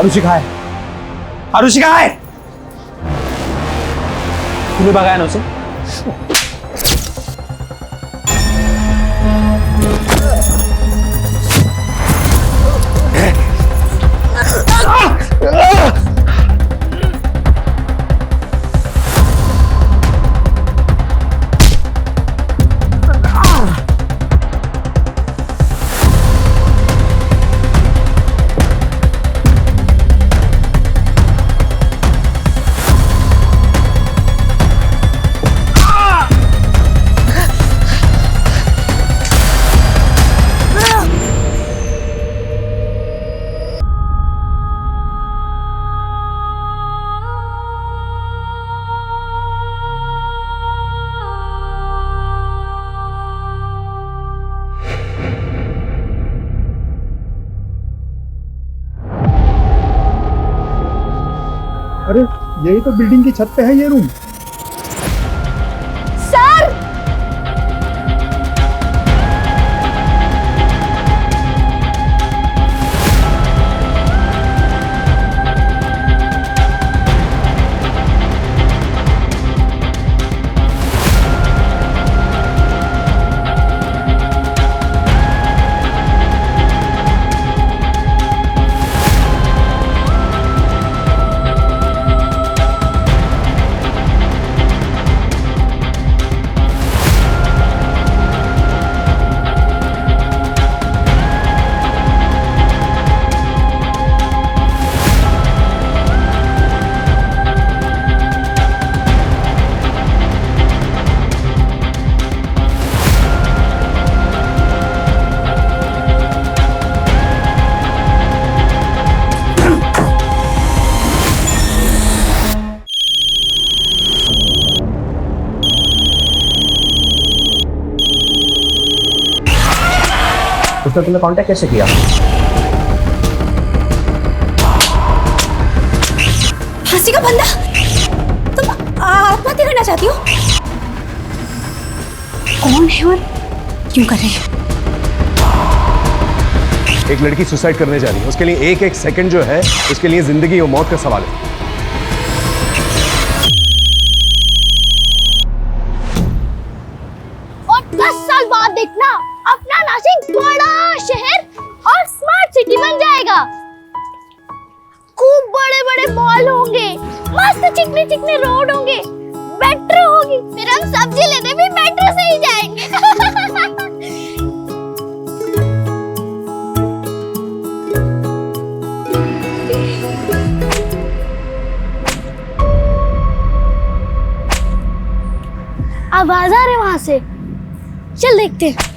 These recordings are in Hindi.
आरुषि कहाँ है? आरुषि कहाँ है? तूने भगाया ना उसे? अरे यही तो बिल्डिंग की छत पे है ये रूम। सर! उसने तुम्हें कांटेक्ट कैसे किया? फांसी का बंदा! तुम आत्महत्या करना चाहती हो? कौन है और क्यों कर रहे हैं? एक लड़की सुसाइड करने जा रही है, उसके लिए एक एक सेकंड जो है उसके लिए जिंदगी और मौत का सवाल है। और 10 साल बाद देखना अपना नासिक बड़ा शहर और स्मार्ट सिटी बन जाएगा। खूब बड़े बड़े मॉल होंगे, मस्त चिकने चिकने रोड होंगे, मेट्रो होगी, फिर हम सब्जी लेने भी मेट्रो से ही जाएंगे। आवाज आ रही है वहां से, चल देखते हैं।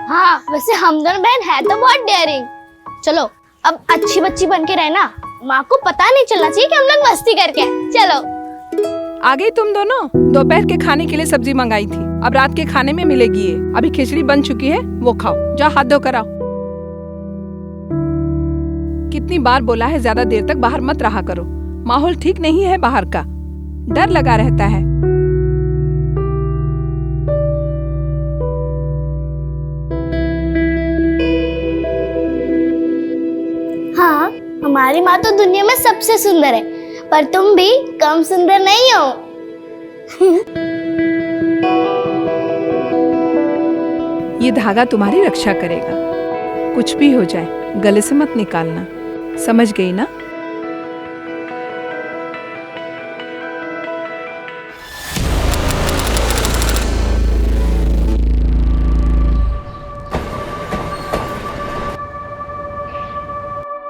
हाँ, वैसे हम दोनों बहन है तो बहुत डेयरिंग। चलो अब अच्छी बच्ची बन के रहना, माँ को पता नहीं चलना चाहिए कि हम लोग मस्ती करके आए। चलो। आ गई तुम दोनों? दोपहर के खाने के लिए सब्जी मंगाई थी, अब रात के खाने में मिलेगी ये। अभी खिचड़ी बन चुकी है, वो खाओ। जाओ हाथ धो कर आओ। कितनी बार बोला है ज्यादा देर तक बाहर मत रहा करो, माहौल ठीक नहीं है बाहर का, डर लगा रहता है। हाँ, हमारी माँ तो दुनिया में सबसे सुंदर है, पर तुम भी कम सुंदर नहीं हो। ये धागा तुम्हारी रक्षा करेगा, कुछ भी हो जाए गले से मत निकालना, समझ गई ना?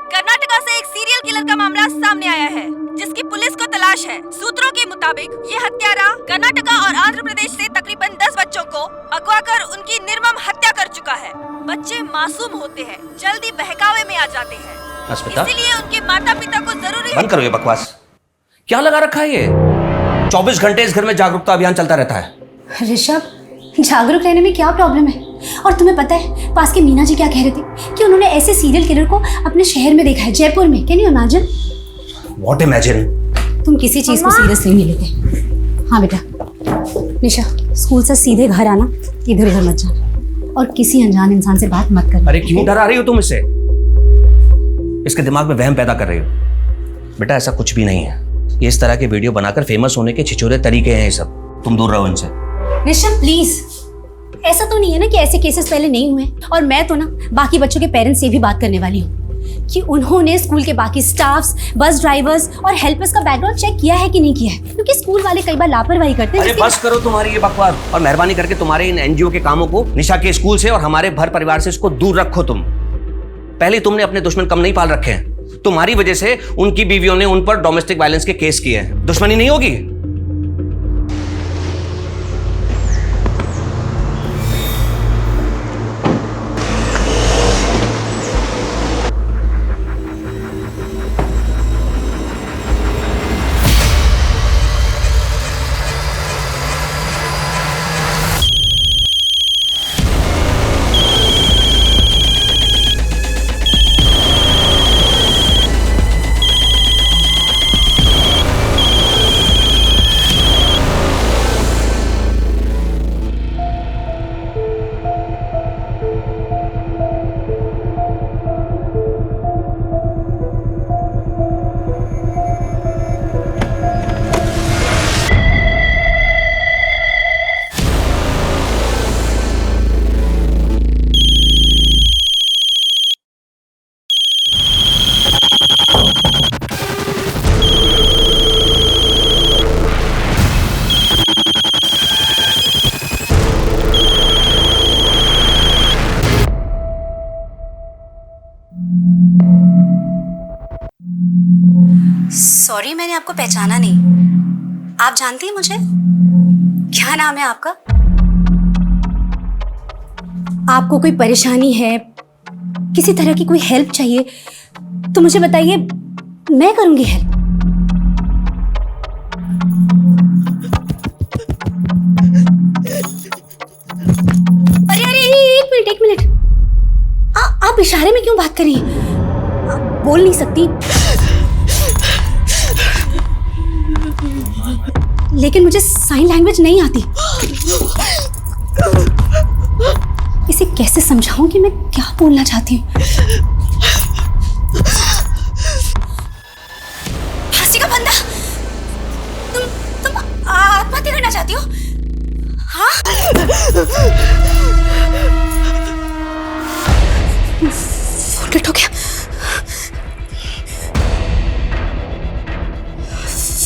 कर्नाटका से एक सीरियल किलर का मामला सामने आया है। जिसकी पुलिस को तलाश है। सूत्रों के मुताबिक ये हत्यारा कर्नाटका और आंध्र प्रदेश से तकरीबन 10 बच्चों को अगवा कर उनकी निर्मम हत्या कर चुका है। बच्चे मासूम होते हैं, जल्दी बहकावे में आ जाते हैं, इसीलिए उनके माता पिता को जरूरी बंद करो ये बकवास। क्या लगा रखा है ये? 24 घंटे इस घर में जागरूकता अभियान चलता रहता है। ऋषभ, जागरूक रहने में क्या प्रॉब्लम है? और तुम्हें पता है पास के मीना जी क्या कह रहे थे कि उन्होंने ऐसे सीरियल किलर को अपने शहर में देखा है, जयपुर में। Can you imagine? What imagine? तुम किसी चीज को सीरियसली नहीं लेते। हाँ बेटा, निशा स्कूल से सीधे घर आना, इधर उधर मत जाना और किसी अनजान इंसान से बात मत करना। अरे क्यों डरा रही हो तुम इससे? इसके दिमाग में वहम पैदा कर रही हो। बेटा ऐसा कुछ भी नहीं है, ये इस तरह के वीडियो बनाकर फेमस होने के छिछोरे तरीके हैं ये सब। तुम दूर रहो इनसे। ऋषभ प्लीज, ऐसा तो नहीं है ना कि ऐसे केसेस पहले नहीं हुए। और मैं तो ना बाकी बच्चों के पेरेंट्स से भी बात करने वाली हूँ कि उन्होंने स्कूल के बाकी स्टाफ्स, बस ड्राइवर्स और हेल्पर्स का बैकग्राउंड चेक किया है कि नहीं किया है, क्योंकि स्कूल वाले कई बार लापरवाही करते हैं। अरे बस करो तुम्हारी ये बकवास और मेहरबानी करके तुम्हारे इन एनजीओ के कामों को निशा के स्कूल से और हमारे भर परिवार से इसको दूर रखो। तुम पहले तुमने अपने दुश्मन कम नहीं पाल रखे हैं। तुम्हारी वजह से उनकी बीवियों ने उन पर डोमेस्टिक वायलेंस के केस किए हैं। दुश्मनी नहीं होगी? सॉरी, मैंने आपको पहचाना नहीं। आप जानती हैं मुझे? क्या नाम है आपका? आपको कोई परेशानी है, किसी तरह की कोई हेल्प चाहिए तो मुझे बताइए, मैं करूंगी हेल्प। अरे अरे एक मिनट, आप इशारे में क्यों बात कर रही हैं? आप बोल नहीं सकती, लेकिन मुझे साइन लैंग्वेज नहीं आती। इसे कैसे समझाऊं कि मैं क्या बोलना चाहती हूँ? फांसी का फंदा, तुम आत्महत्या करना चाहती हो? हाँ? फोन कट हो गया।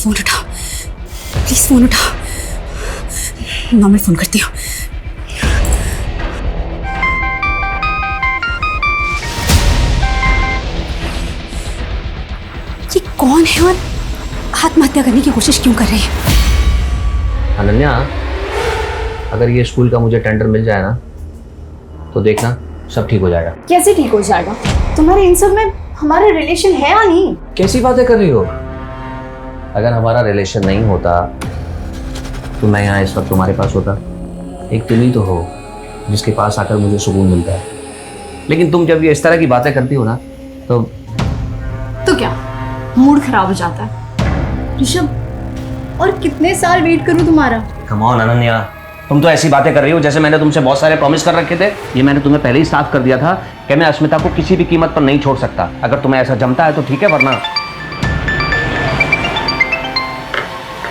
फोन उठाओ प्लीज, फोन उठाओ। नॉर्मल फोन करती हूँ। ये कौन है और आत्महत्या करने की कोशिश क्यों कर रही है? अनन्या, अगर ये स्कूल का मुझे टेंडर मिल जाए ना तो देखना सब ठीक हो जाएगा। कैसे ठीक हो जाएगा? तुम्हारे इन सब में हमारा रिलेशन है या नहीं? कैसी बातें कर रही हो? अगर हमारा रिलेशन नहीं होता तो मैं यहाँ इस वक्त तुम्हारे पास होता। एक तुम ही तो हो जिसके पास आकर मुझे सुकून मिलता है। लेकिन तुम जब ये इस तरह की बातें करती हो ना तो क्या मूड खराब हो जाता है? ऋषभ, और कितने साल वेट करूं तुम्हारा? कम ऑन अनन्या, तुम तो ऐसी बातें कर रही हो जैसे मैंने तुमसे बहुत सारे प्रॉमिस कर रखे थे। ये मैंने तुम्हें पहले ही साफ कर दिया था कि मैं अस्मिता को किसी भी कीमत पर नहीं छोड़ सकता। अगर तुम्हें ऐसा जमता है तो ठीक है, वरना।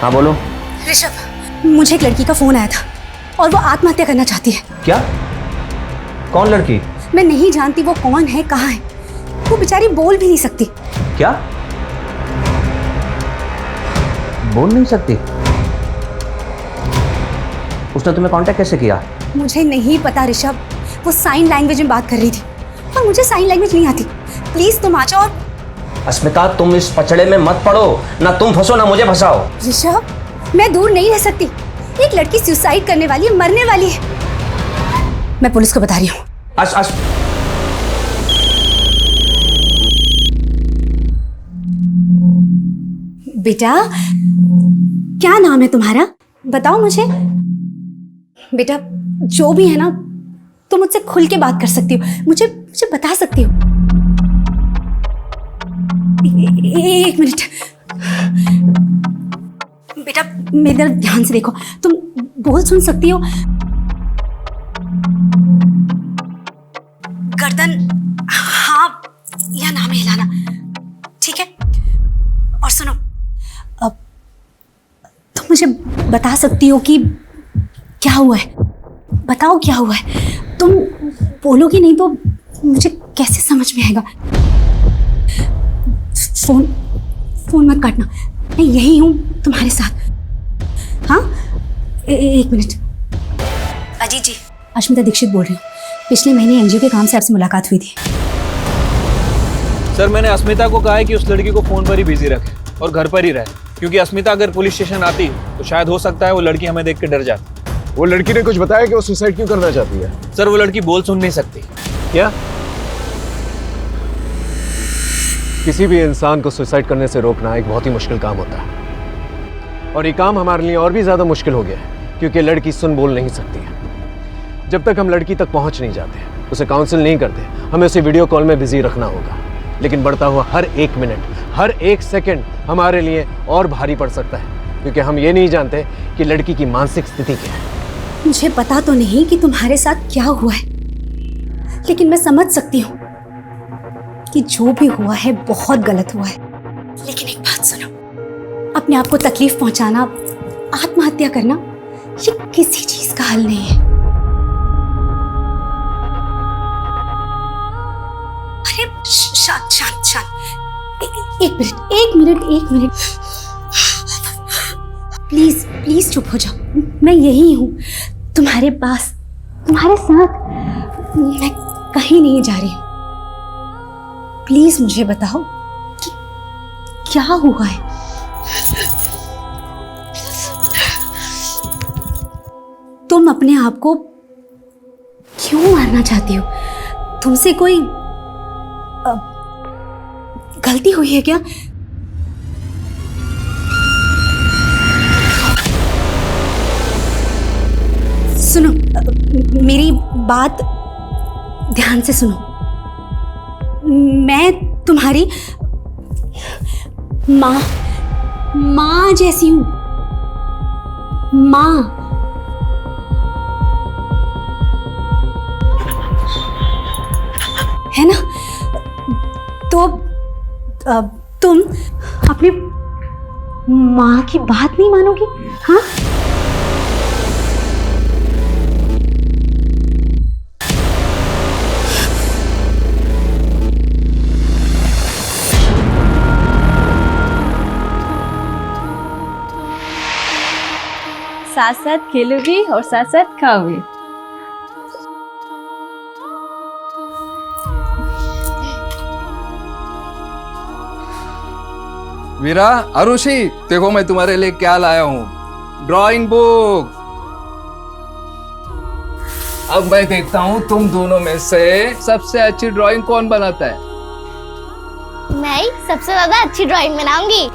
हाँ बोलो। ऋषभ, मुझे एक लड़की का फोन आया था और वो आत्महत्या करना चाहती है। क्या? कौन लड़की? मैं नहीं जानती वो कौन है, कहाँ है। वो बेचारी बोल भी नहीं सकती। क्या? बोल नहीं सकती? उसने तुम्हें कांटेक्ट कैसे किया? मुझे नहीं पता ऋषभ, वो साइन लैंग्वेज में बात कर रही थी और मुझे साइन लैंग्वेज नहीं आती। प्लीज तुम आ जाओ और अस्मिता, तुम इस पचड़े में मत पड़ो, ना तुम फंसो ना मुझे फंसाओ। ऋषभ, मैं दूर नहीं रह सकती। एक लड़की सुसाइड करने वाली है, मरने वाली है। मैं पुलिस को बता रही हूँ। बेटा, क्या नाम है तुम्हारा? बताओ मुझे। बेटा, जो भी है ना, तुम मुझसे खुल के बात कर सकती हो, मुझे बता सकती हो। एक मिनट बेटा, मेरी तरफ ध्यान से देखो। तुम बोल सुन सकती हो? गर्दन हाँ या ना में हिलाना, ठीक है? और सुनो, अब तुम मुझे बता सकती हो कि क्या हुआ है? बताओ क्या हुआ है। तुम बोलोगी नहीं तो मुझे कैसे समझ में आएगा? फोन मत काटना, मैं यही हूँ तुम्हारे साथ। हाँ, एक मिनट। अजीत जी, अश्मिता दीक्षित बोल रही हूँ। पिछले महीने एनजीओ के काम से आपसे मुलाकात हुई थी। सर, मैंने अस्मिता को कहा है कि उस लड़की को फोन पर ही बिजी रखे और घर पर ही रहे, क्योंकि अस्मिता अगर पुलिस स्टेशन आती तो शायद हो सकता है वो लड़की हमें देख के डर जाती। वो लड़की ने कुछ बताया कि वो सुसाइड क्यों करना चाहती है? सर, वो लड़की बोल सुन नहीं सकती। क्या? किसी भी इंसान को सुसाइड करने से रोकना एक बहुत ही मुश्किल काम होता है, और ये काम हमारे लिए और भी ज्यादा मुश्किल हो गया है क्योंकि लड़की सुन बोल नहीं सकती है। जब तक हम लड़की तक पहुंच नहीं जाते, उसे काउंसिल नहीं करते, हमें उसे वीडियो कॉल में बिजी रखना होगा। लेकिन बढ़ता हुआ हर एक मिनट, हर एक सेकंड हमारे लिए और भारी पड़ सकता है, क्योंकि हम ये नहीं जानते कि लड़की की मानसिक स्थिति क्या है। मुझे पता तो नहीं कि तुम्हारे साथ क्या हुआ है, लेकिन मैं समझ सकती हूँ कि जो भी हुआ है बहुत गलत हुआ है। लेकिन एक बात सुनो, अपने आप को तकलीफ पहुंचाना, आत्महत्या करना, ये किसी चीज का हल नहीं है। अरे शांत शांत शांत, एक मिनट प्लीज प्लीज चुप हो जाओ। मैं यही हूँ तुम्हारे पास, तुम्हारे साथ। मैं कहीं नहीं जा रही हूँ। प्लीज मुझे बताओ कि क्या हुआ है। तुम अपने आप को क्यों मारना चाहती हो? तुमसे कोई गलती हुई है क्या? सुनो, मेरी बात ध्यान से सुनो। मैं तुम्हारी माँ जैसी हूं। माँ, है ना? तो तुम अपनी माँ की बात नहीं मानोगी? हाँ, साथ साथ खेलोगी और साथ साथ खाओगी। वीरा, अरुषि, देखो मैं तुम्हारे लिए क्या लाया हूँ, ड्राइंग बुक। अब मैं देखता हूँ तुम दोनों में से सबसे अच्छी ड्राइंग कौन बनाता है। मैं ही सबसे ज्यादा अच्छी ड्राइंग बनाऊंगी।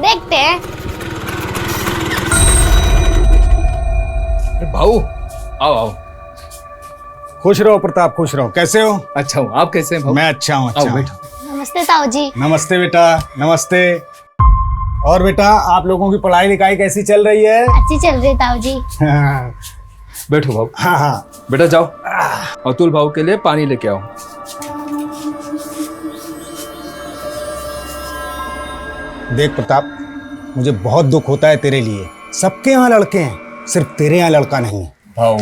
देखते हैं। भाऊ, आओ आओ। खुश रहो प्रताप, खुश रहो। कैसे हो? अच्छा हूँ, आप कैसे हैं भाऊ? मैं अच्छा हूँ। आओ बैठो। नमस्ते ताऊ जी। नमस्ते बेटा, नमस्ते। और बेटा, आप लोगों की पढ़ाई लिखाई कैसी चल रही है? अच्छी चल रही है ताऊ जी। बैठो भाऊ। हाँ हाँ बेटा जाओ, अतुल भाऊ के लिए पानी लेके आओ। देख प्रताप, मुझे बहुत दुख होता है तेरे लिए। सबके यहाँ लड़के हैं, सिर्फ तेरे यहाँ लड़का नहीं है। भाऊ,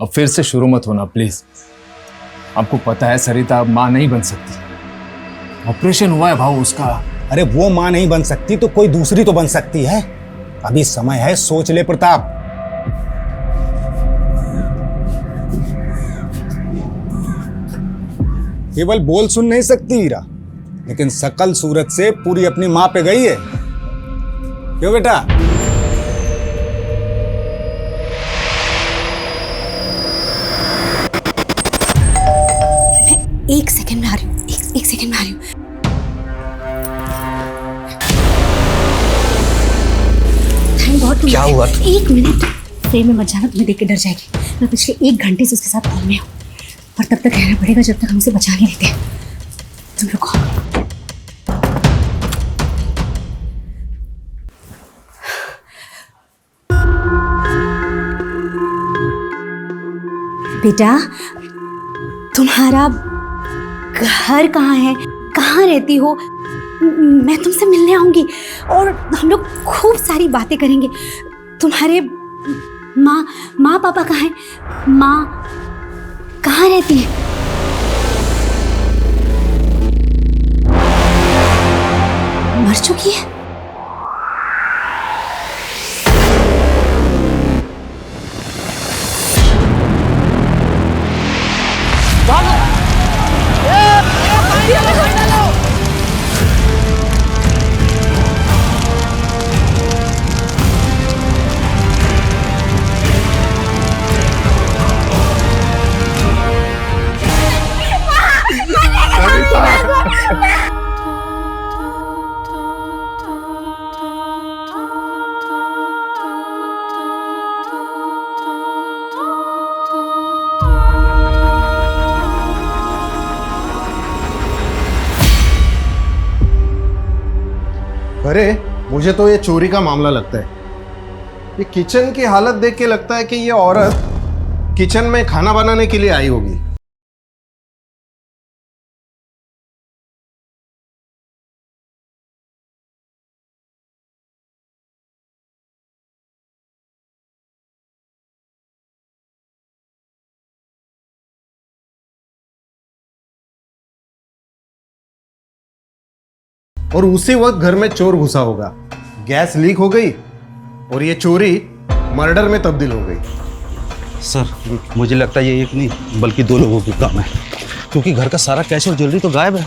अब फिर से शुरू मत होना प्लीज। आपको पता है सरिता अब माँ नहीं बन सकती। ऑपरेशन हुआ है भाऊ उसका। अरे वो माँ नहीं बन सकती तो कोई दूसरी तो बन सकती है। अभी समय है, सोच ले प्रताप। केवल बोल सुन नहीं सकती हीरा, लेकिन शकल सूरत से पूरी अपनी माँ पे गई है। क्यों बेटा? मैं एक सेकंड में आ रही हूँ, एक सेकंड में आ रही हूँ। Thank God. क्या हुआ? एक मिनट फ्रेम में मत जाना, तुम्हें देख के डर जाएगी। मैं पिछले 1 घंटे से उसके साथ कॉल में हूँ, पर तब तक रहना पड़ेगा जब तक हम उसे बचा नहीं लेते। तुम रुको। बेटा, तुम्हारा घर कहाँ है? कहाँ रहती हो? मैं तुमसे मिलने आऊंगी और हम लोग खूब सारी बातें करेंगे। तुम्हारे माँ पापा कहाँ हैं? माँ कहाँ रहती है? मर चुकी है? अरे मुझे तो ये चोरी का मामला लगता है। ये किचन की हालत देख के लगता है कि ये औरत किचन में खाना बनाने के लिए आई होगी। और उसी वक्त घर में चोर घुसा होगा, गैस लीक हो गई और ये चोरी मर्डर में तब्दील हो गई। सर मुझे लगता है ये एक नहीं बल्कि 2 लोगों की काम है, क्योंकि घर का सारा कैश और ज्वेलरी तो गायब है,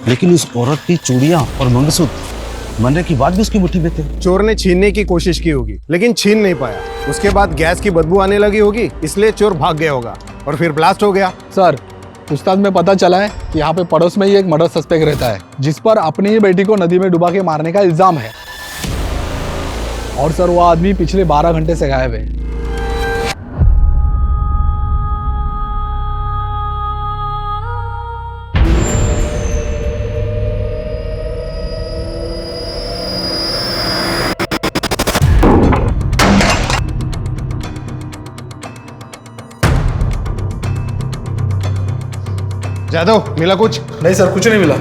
लेकिन उस औरत की चूड़ियां और मंगलसूत्र मरने की बात भी उसकी मुट्ठी में थे। चोर ने छीनने की कोशिश की होगी लेकिन छीन नहीं पाया। उसके बाद गैस की बदबू आने लगी होगी, इसलिए चोर भाग गया होगा और फिर ब्लास्ट हो गया। सर पूछताछ में पता चला है कि यहाँ पे पड़ोस में ही एक मर्डर सस्पेक्ट रहता है, जिस पर अपनी ही बेटी को नदी में डुबा के मारने का इल्जाम है। और सर वो आदमी पिछले 12 घंटे से गायब है। जादव, मिला कुछ? नहीं सर, कुछ नहीं मिला।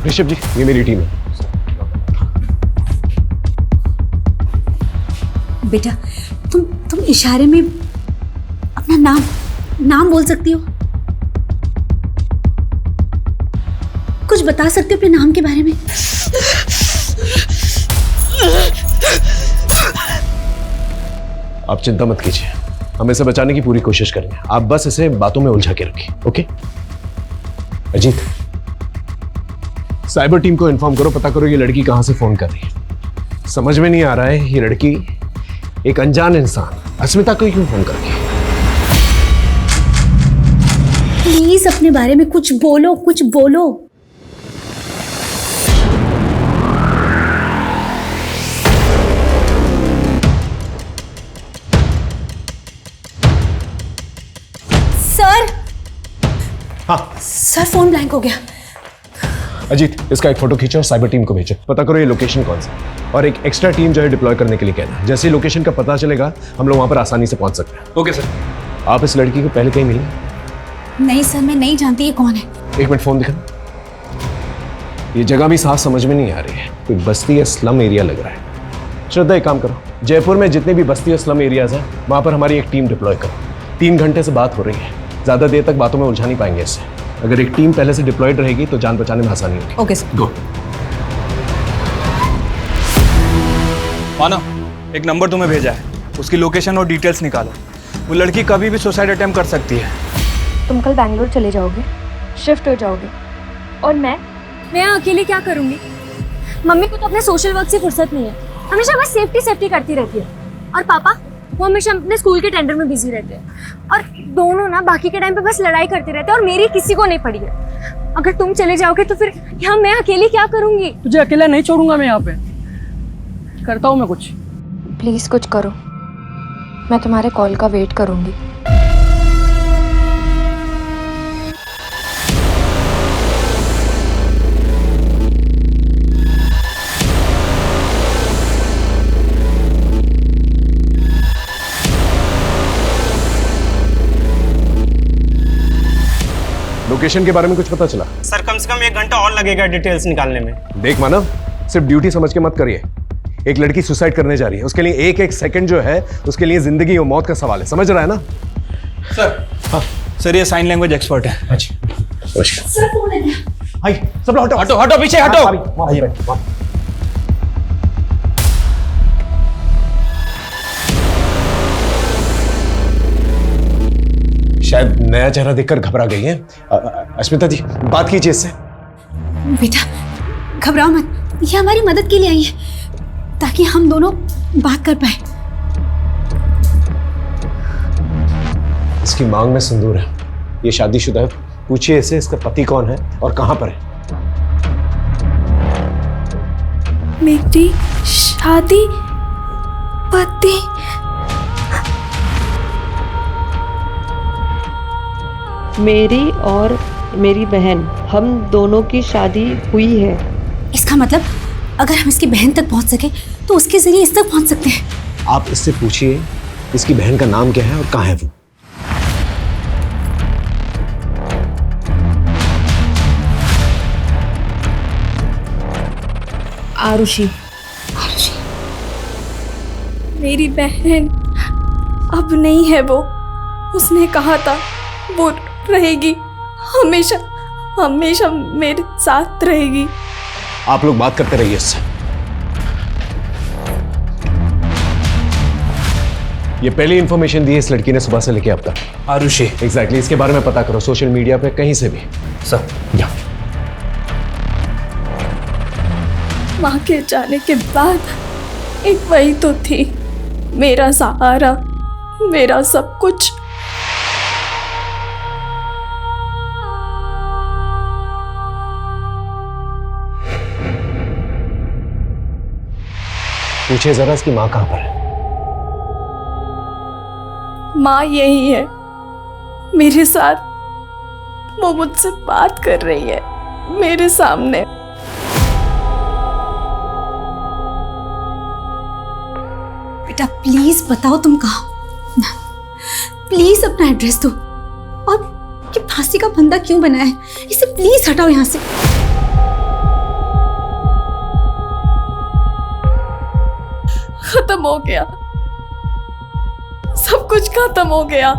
ऋषभ जी, ये मेरी टीम है। बेटा, तुम इशारे में अपना नाम बोल सकती हो? कुछ बता सकते हो अपने नाम के बारे में? आप चिंता मत कीजिए, हम इसे बचाने की पूरी कोशिश करेंगे। आप बस इसे बातों में उलझा के रखिए, ओके? अजीत, साइबर टीम को इन्फॉर्म करो, पता करो ये लड़की कहां से फोन कर रही है। समझ में नहीं आ रहा है ये लड़की एक अनजान इंसान अस्मिता को क्यों फोन कर रही है। प्लीज अपने बारे में कुछ बोलो। सर फोन ब्लैंक हो गया। अजीत, इसका एक फोटो खींचो और साइबर टीम को भेजो, पता करो ये लोकेशन कौन सा, और एक एक्स्ट्रा टीम जो है डिप्लॉय करने के लिए कहना। जैसे ही लोकेशन का पता चलेगा हम लोग वहां पर आसानी से पहुंच सकते हैं। Okay sir. आप इस लड़की को पहले कहीं मिली? नहीं सर, मैं नहीं जानती ये कौन है। 1 मिनट फोन दिखाना। ये जगह भी साफ समझ में नहीं आ रही है, कोई बस्ती या स्लम एरिया लग रहा है। श्रद्धा, एक काम करो, जयपुर में जितने भी बस्ती और स्लम एरियाज हैं वहां पर हमारी एक टीम डिप्लॉय करो। 3 घंटे से बात हो रही है, ज्यादा देर तक बातों में उलझा नहीं पाएंगे इससे। अगर एक टीम पहले से डिप्लॉयड रहेगी तो जान बचाने में आसानी होगी। Okay sir. गो। मानव, एक नंबर तुम्हें भेजा है, उसकी लोकेशन और डिटेल्स निकालो। वो लड़की कभी भी सुसाइड अटेम्प्ट कर सकती है। तुम कल बैंगलोर चले जाओगे, शिफ्ट हो जाओगे, और मैं अकेले क्या करूंगी? मम्मी को तो अपने सोशल वर्क से फुर्सत नहीं है, हमेशा बस सेफ्टी करती रहती है। और पापा, वो हमेशा अपने स्कूल के टेंडर में बिजी रहते हैं। और दोनों ना बाकी के टाइम पे बस लड़ाई करते रहते हैं, और मेरी किसी को नहीं पड़ी है। अगर तुम चले जाओगे तो फिर यहाँ मैं अकेली क्या करूंगी? तुझे अकेला नहीं छोड़ूंगा मैं, यहाँ पे करता हूँ मैं कुछ। प्लीज कुछ करो, मैं तुम्हारे कॉल का वेट करूंगी। लोकेशन के बारे में कुछ पता चला? सर कम से कम 1 घंटा और लगेगा डिटेल्स निकालने में। देख मानव, सिर्फ ड्यूटी समझ के मत करिए। एक लड़की सुसाइड करने जा रही है, उसके लिए एक सेकंड जो है उसके लिए जिंदगी और मौत का सवाल है, समझ रहा है ना? सर, हाँ सर, ये साइन लैंग्वेज एक्सपर्ट है। अच्छा, सर फोन है। हाय, सब लोग हटो हटो हटो, पीछे हटो। शायद नया चेहरा देखकर घबरा गई है। अस्मिता जी, बात कीजिए इससे। बेटा घबराओ मत, ये हमारी मदद के लिए आई है ताकि हम दोनों बात कर पाए। इसकी मांग में सिंदूर है, ये शादीशुदा है। पूछिए इसे इसका पति कौन है और कहां पर है। मेरी शादी पति? मेरी और मेरी बहन, हम दोनों की शादी हुई है। इसका मतलब अगर हम इसकी बहन तक पहुंच सके तो उसके जरिए इस तक पहुंच सकते हैं। आप इससे पूछिए इसकी बहन का नाम क्या है और कहां है वो। आरुषि। मेरी बहन अब नहीं है वो। उसने कहा था वो रहेगी, हमेशा हमेशा मेरे साथ रहेगी। आप लोग बात करते रहिए इससे। ये पहली इंफॉर्मेशन दी है इस लड़की ने सुबह से लेके अब तक। आरुषि। एग्जैक्टली, इसके बारे में पता करो सोशल मीडिया पे कहीं से भी। सर, या माँ के जाने के बाद एक वही तो थी, मेरा सहारा, मेरा सब कुछ। पूछिए जरा इसकी माँ कहां पर है। माँ यही है मेरे साथ, वो मुझसे बात कर रही है मेरे सामने। बेटा प्लीज बताओ तुम कहाँ, प्लीज अपना एड्रेस दो। और ये फांसी का फंदा क्यों बनाया है, इसे प्लीज हटाओ यहाँ से। खत्म हो गया, सब कुछ खत्म हो गया।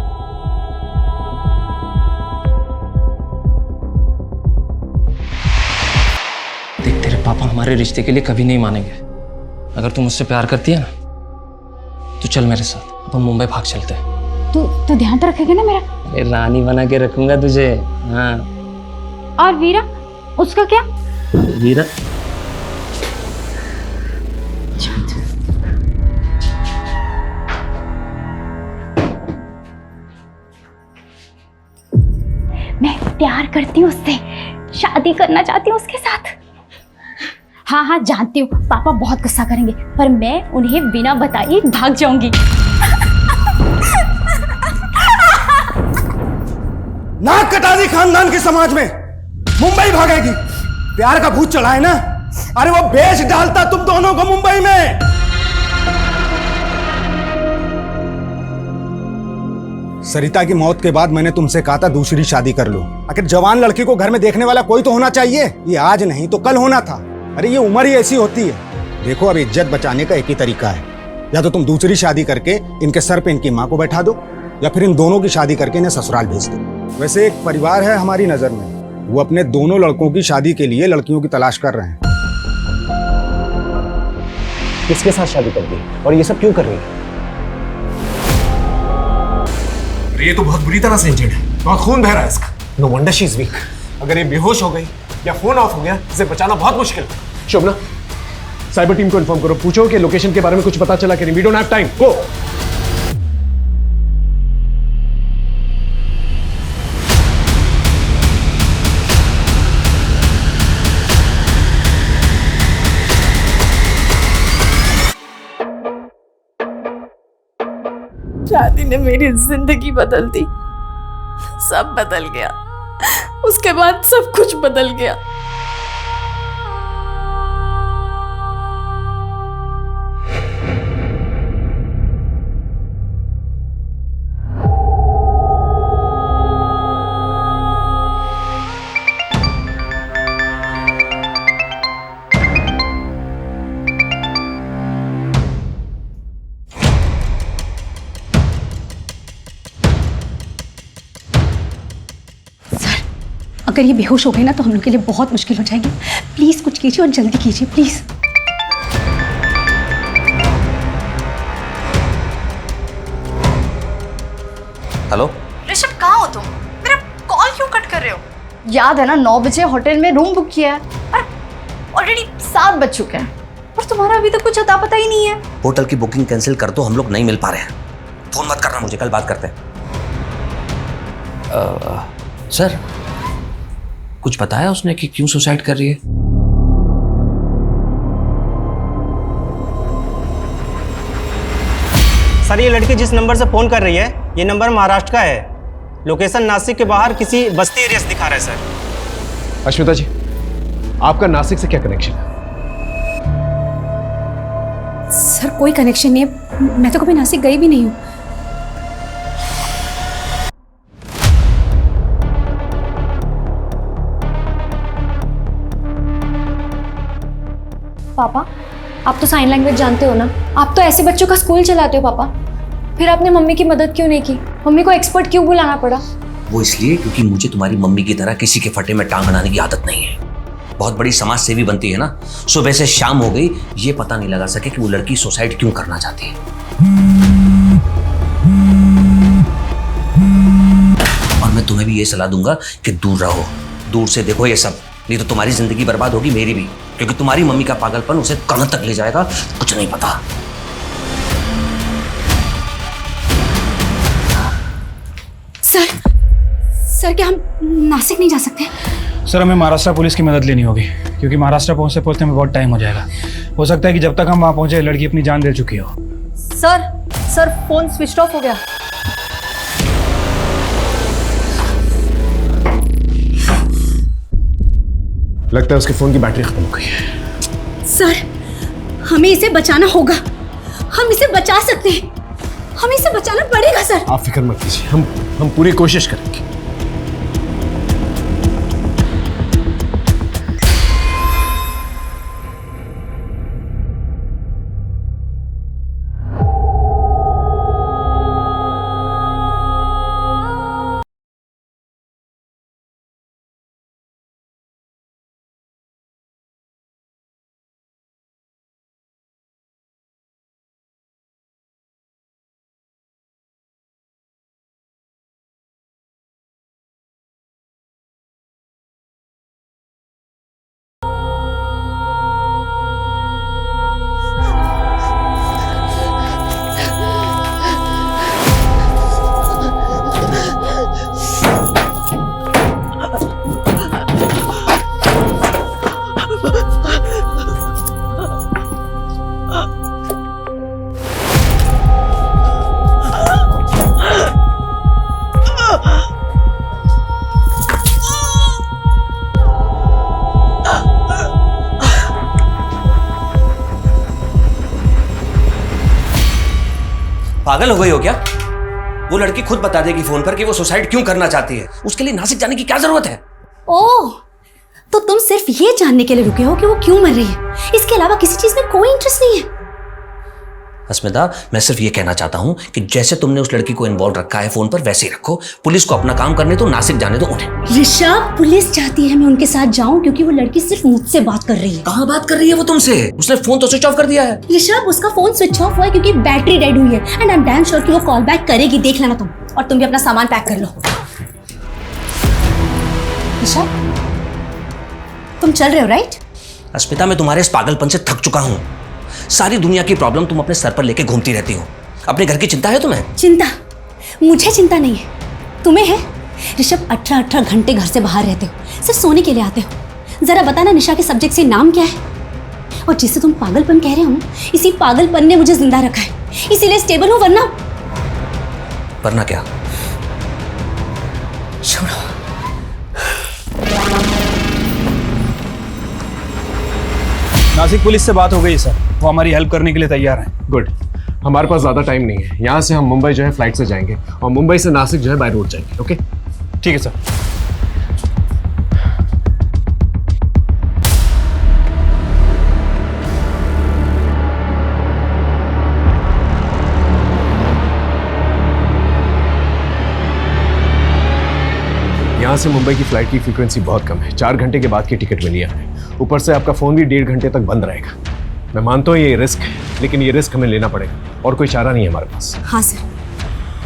देख, तेरे पापा हमारे रिश्ते के लिए कभी नहीं मानेंगे। अगर तू मुझसे प्यार करती है ना तो चल मेरे साथ, अपन मुंबई भाग चलते हैं। तू ध्यान तो रखेगा ना मेरा? अरे रानी बना के रखूंगा तुझे। हाँ। और वीरा, उसका क्या? वीरा मैं प्यार करती हूँ उससे, शादी करना चाहती हूँ उसके साथ। हाँ हाँ जानती हूँ पापा बहुत गुस्सा करेंगे, पर मैं उन्हें बिना बताए भाग जाऊंगी। नाक कटा दी खानदान के समाज में, मुंबई भागेगी। प्यार का भूत चढ़ा है ना, अरे वो बेच डालता तुम दोनों को मुंबई में। सरिता की मौत के बाद मैंने तुमसे कहा था दूसरी शादी कर लो। आखिर जवान लड़की को घर में देखने वाला कोई तो होना चाहिए। ये आज नहीं तो कल होना था। अरे ये उम्र ही ऐसी होती है। देखो अब इज्जत बचाने का एक ही तरीका है, या तो तुम दूसरी शादी करके इनके सर पे इनकी माँ को बैठा दो, या फिर इन दोनों की शादी करके इन्हें ससुराल भेज दो। वैसे एक परिवार है हमारी नजर में, वो अपने दोनों लड़कों की शादी के लिए लड़कियों की तलाश कर रहे हैं। किसके साथ शादी कर दी और ये सब क्यों कर रही है? ये तो बहुत बुरी तरह से इंजर्ड है, बहुत खून बह रहा है इसका। No wonder she is weak. अगर ये बेहोश हो गई या फोन ऑफ हो गया, इसे बचाना बहुत मुश्किल है। शोभना, साइबर टीम को इन्फॉर्म करो, पूछो कि लोकेशन के बारे में कुछ पता चला कि नहीं। वी डोंट हैव टाइम, गो। शादी ने मेरी जिंदगी बदल दी, सब बदल गया। उसके बाद सब कुछ बदल गया। अगर ये बेहोश हो गए ना तो हम लोग के लिए बहुत मुश्किल हो जाएगी। प्लीज कुछ कीजिए और जल्दी कीजिए प्लीज। हेलो ऋषभ, कहाँ हो तुम? मेरा कॉल क्यों कट कर रहे हो? याद है ना 9 बजे होटल में रूम बुक किया है, ऑलरेडी 7 बज चुके हैं और तुम्हारा अभी तक कुछ अता पता ही नहीं है। होटल की बुकिंग कैंसिल कर दो, हम लोग नहीं मिल पा रहे हैं। फोन मत करना मुझे, कल बात करते हैं। सर, कुछ बताया उसने कि क्यों सुसाइड कर रही है? सर, ये लड़की जिस नंबर से फ़ोन कर रही है, ये नंबर महाराष्ट्र का है। लोकेशन नासिक के बाहर किसी बस्ती एरिया से दिखा रहा है सर। अश्मिता जी, आपका नासिक से क्या कनेक्शन है? सर कोई कनेक्शन नहीं है, मैं तो कभी नासिक गई भी नहीं हूँ। पापा, आप तो साइन लैंग्वेज जानते हो ना, आप तो ऐसे बच्चों का स्कूल चलाते हो पापा। फिर आपने मम्मी की मदद क्यों नहीं की? मम्मी को एक्सपर्ट क्यों बुलाना पड़ा? वो इसलिए क्योंकि मुझे तुम्हारी मम्मी की तरह किसी के फटे में टांग अड़ाने की आदत नहीं है। बहुत बड़ी समाज सेवी बनती है ना। सुबह से शाम हो गई, ये पता नहीं लगा सके कि वो लड़की सुसाइड क्यों करना चाहती है। और मैं तुम्हें भी ये सलाह दूंगा कि दूर रहो, दूर से देखो ये सब, नहीं तो तुम्हारी जिंदगी बर्बाद होगी, मेरी भी। क्योंकि तुम्हारी मम्मी का पागलपन उसे कहां तक ले जाएगा कुछ नहीं पता। सर क्या हम नासिक नहीं जा सकते? सर, हमें महाराष्ट्र पुलिस की मदद लेनी होगी, क्योंकि महाराष्ट्र पहुंचते में बहुत टाइम हो जाएगा। हो सकता है कि जब तक हम वहां पहुंचे लड़की अपनी जान दे चुकी हो। सर फोन स्विच ऑफ हो गया। लगता है उसके फोन की बैटरी खत्म हो गई है। सर हमें इसे बचाना होगा, हम इसे बचा सकते हैं, हमें इसे बचाना पड़ेगा सर। आप फिक्र मत कीजिए, हम पूरी कोशिश करेंगे। पागल हो गई हो क्या? वो लड़की खुद बता देगी फोन पर कि वो सुसाइड क्यों करना चाहती है। उसके लिए नासिक जाने की क्या जरूरत है? ओह, तो तुम सिर्फ ये जानने के लिए रुके हो कि वो क्यों मर रही है, इसके अलावा किसी चीज में कोई इंटरेस्ट नहीं है? अस्मिता, मैं सिर्फ ये कहना चाहता हूँ कि जैसे तुमने उस लड़की को इन्वॉल्व रखा है फोन पर, वैसे ही रखो। पुलिस को अपना काम करने दो, नासिक जाने दो उन्हें। ऋषभ, पुलिस चाहती है मैं उनके साथ जाऊं क्योंकि वो लड़की सिर्फ मुझसे बात कर रही है। कहाँ बात कर रही है वो तुमसे? उसने फोन तो स्विच ऑफ कर दिया है। ऋषभ, उसका फोन स्विच ऑफ हुआ है क्योंकि बैटरी डेड हुई है and I am damn sure कि वो कॉल बैक करेगी। देख लेना तुम, और तुम भी अपना सामान पैक कर लो। ऋषभ, तुम चल रहे हो राइट? अस्मिता, मैं तुम्हारे इस पागलपन से थक चुका हूँ। सारी दुनिया की प्रॉब्लम तुम अपने सर पर लेके घूमती रहती हो। अपने घर की चिंता है तुम्हें? चिंता? मुझे चिंता नहीं है, तुम्हें है। ऋषभ, 18 घंटे घर से बाहर रहते हो, सिर्फ सोने के लिए आते हो। जरा बताना निशा के सब्जेक्ट से नाम क्या है? और जिसे तुम पागलपन कह रहे हो ना, इसी पागलपन ने मुझे जिंदा रखा है, इसीलिए स्टेबल हूं। वरना क्या? छोड़ो। नासिक पुलिस से बात हो गई सर, वो हमारी हेल्प करने के लिए तैयार हैं। गुड। हमारे पास ज़्यादा टाइम नहीं है। यहाँ से हम मुंबई जो है फ्लाइट से जाएंगे और मुंबई से नासिक जो है बाय रोड जाएंगे। ओके, ठीक है सर। यहाँ से मुंबई की फ्लाइट की फ्रीक्वेंसी बहुत कम है। 4 घंटे के बाद की टिकट मिली है। ऊपर से आपका फ़ोन भी 1.5 घंटे तक बंद रहेगा। मैं मानता हूँ ये रिस्क है, लेकिन ये रिस्क हमें लेना पड़ेगा और कोई चारा नहीं है हमारे पास। हाँ सर,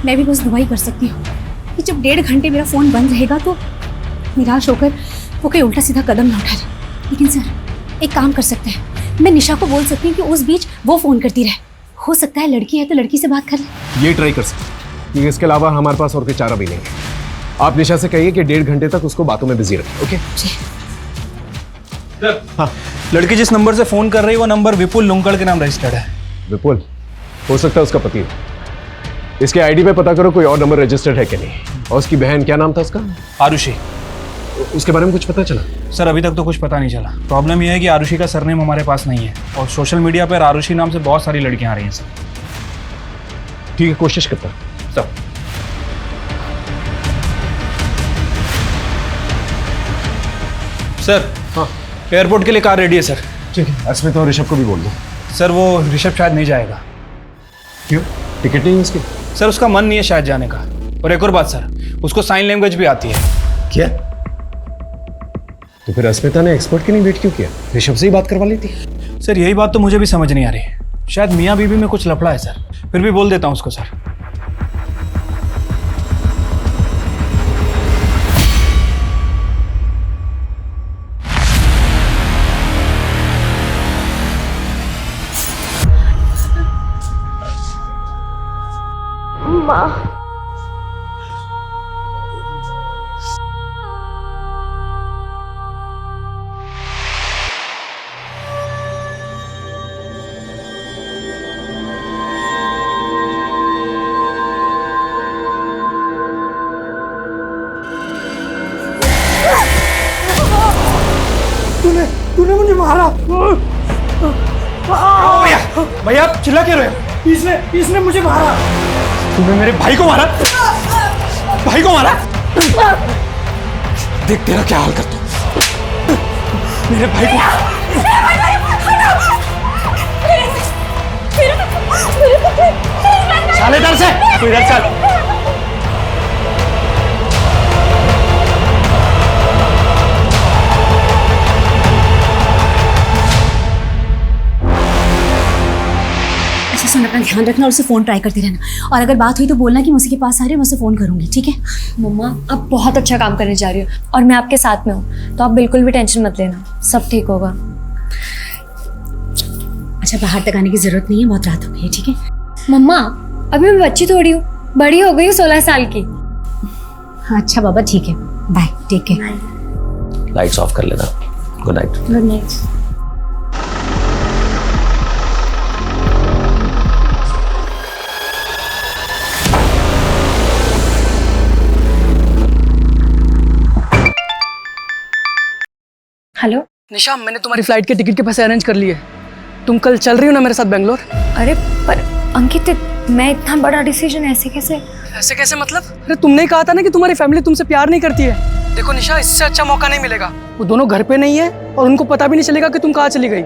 मैं भी बस दुआ ही कर सकती हूँ कि जब 1.5 घंटे मेरा फ़ोन बंद रहेगा तो निराश होकर वो कोई उल्टा सीधा कदम ना उठा ले। लेकिन सर, एक काम कर सकते हैं, मैं निशा को बोल सकती हूँ कि उस बीच वो फ़ोन करती रहे। हो सकता है लड़की है तो लड़की से बात कर ले। ये ट्राई कर सकते हैं। इसके अलावा हमारे पास और कोई चारा भी नहीं है। आप निशा से कहिए कि 1.5 घंटे तक उसको बातों में बिजी रखें। ओके? हाँ, लड़की जिस नंबर से फोन कर रही है वो नंबर विपुल लुंकड़ के नाम रजिस्टर्ड है। विपुल? हो सकता है उसका पति हो। इसके आईडी पे पता करो कोई और नंबर रजिस्टर्ड है कि नहीं। और उसकी बहन, क्या नाम था उसका? आरुषि। उसके बारे में कुछ पता चला? सर, अभी तक तो कुछ पता नहीं चला। प्रॉब्लम यह है कि आरुषि का सरनेम हमारे पास नहीं है और सोशल मीडिया पर आरुषि नाम से बहुत सारी लड़कियां आ रही हैं सर। ठीक है, कोशिश करता हूं। सब सर। हाँ, एयरपोर्ट के लिए कार रेडी है सर। ठीक है, अस्मिता और ऋषभ को भी बोल दो। सर, वो ऋषभ शायद नहीं जाएगा। क्यों? टिकट नहीं है उसकी? सर, उसका मन नहीं है शायद जाने का। और एक और बात सर, उसको साइन लैंग्वेज भी आती है। क्या? तो फिर अस्मिता ने एक्सपर्ट के लिए वेट क्यों किया? ऋषभ से ही बात करवा लेती। सर, यही बात तो मुझे भी समझ नहीं आ रही। शायद मियाँ बीवी में कुछ लफड़ा है सर। फिर भी बोल देता हूँ उसको सर। माँ, तूने मुझे मारा। भैया आप चिल्ला क्यों रहे हो? इसने मुझे मारा। तूने मेरे भाई को मारा? भाई को मारा? देख तेरा क्या हाल करता हूं। मेरे भाई को साले इधर से, तू इधर चल। सुन, अपना ध्यान रखना और उसे फ़ोन ट्राई करती रहना। और अगर बात हुई तो बोलना कि मैं उसी के पास आ रही हूँ, मैं उसे फ़ोन करूँगी। ठीक है? मम्मा, आप बहुत अच्छा काम करने जा रही हो और मैं आपके साथ में हूँ, तो आप बिल्कुल भी टेंशन मत लेना, सब ठीक होगा। अच्छा, बाहर तक आने की ज़रूरत नहीं है, बहुत रात हो गई है। ठीक है? मम्मा, अभी मैं बच्ची थोड़ी हूँ, बड़ी हो गई हूँ 16 साल की। अच्छा बाबा, ठीक है, bye, take care. Lights off कर लेना। Good night. Good night. Hello Nisha, मैंने तुम्हारी फ्लाइट के टिकट के पैसे अरेंज कर लिए। तुम कल चल रही हो ना मेरे साथ बेंगलोर? अरे पर अंकित, मैं इतना बड़ा डिसीजन ऐसे कैसे? ऐसे कैसे मतलब? अरे तुमने ही कहा था ना कि तुम्हारी फैमिली तुमसे प्यार नहीं करती है। देखो निशा, इससे अच्छा मौका नहीं मिलेगा। वो दोनों घर पे नहीं है और उनको पता भी नहीं चलेगा कि तुम कहाँ चली गई।